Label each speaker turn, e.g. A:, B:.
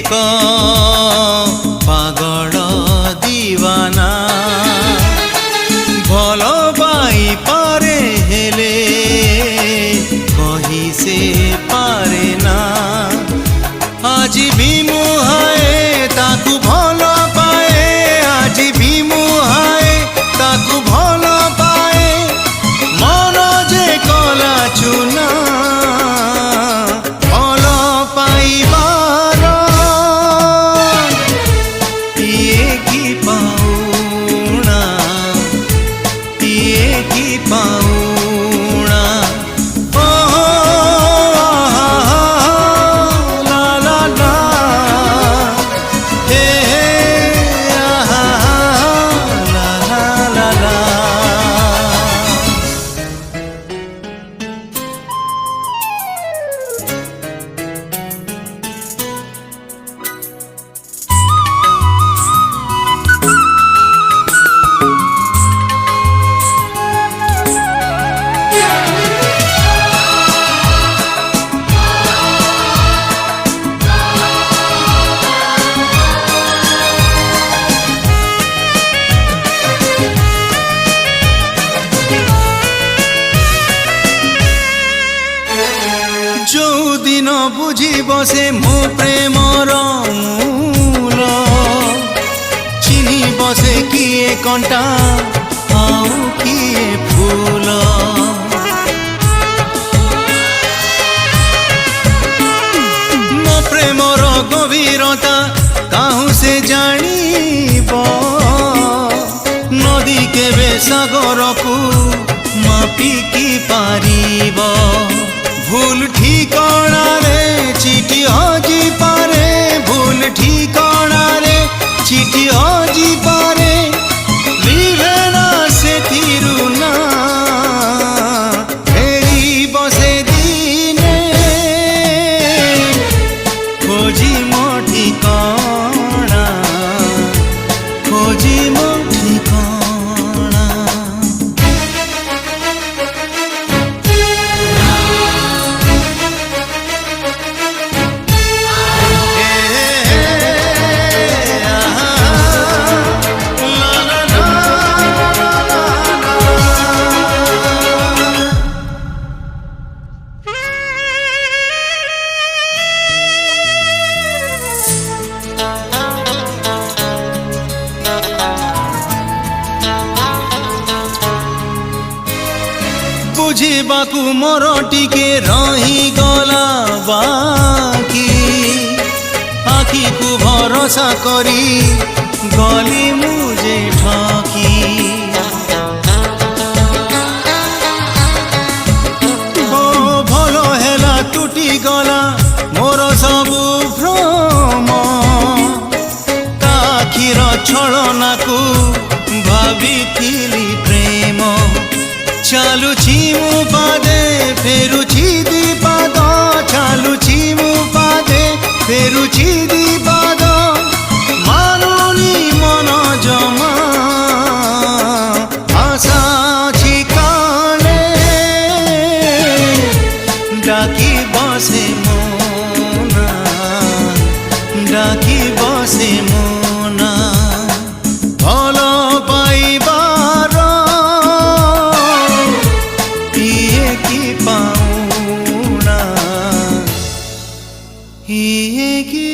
A: ଏକ ପାଗଳ ଦିୱାନା ଭଲ ପାଇ ପାରେ ହେଲେ କହି ସେ ପାରେ ନା ଆଜି ବି ମୁହାଏ ତାକୁ ଭଲ ପାଏ ଆଜି ବି ମୁହାଏ ତାକୁ ଭଲ ପାଏ ମନ ଯେ କଲା ଚୁନା ଭଲ ପାଇବାର ଇଏ କି ପାଉଣା ଇଏ କି ପାଉଣା दिन बुझिब से मो प्रेमर मूल चिन्हिब से किए कंटा आउ किए फूल मो प्रेमर गभीरता काहू से जानिब नदी केबे सागर को मापिकी पारिब भूल ठिकाना रे चिठी हजी पारे भूल ठिकाना रे चिठी हजी पारे लिभे ना से थिरुना फेरी बसे दिने खोजी मो ठिकाना खोजी मो ठिकाना बुझिबाकू मोर टिके रही गला बाकी आखि को भरोसा करी गली मुझे ठकी ओ भलो हेला टूटी गला मोर सबू भ्रम आखिर छलना को भाविथिली प्रेम चालुची मु पादे फेरुची दी पाद चालुची मु पादे फेरुची दी पाद मानुनी मन जमा आशा छिकाले डाकी बसे मोना डाकी बसे मोना भल पाइबार पाऊना ये की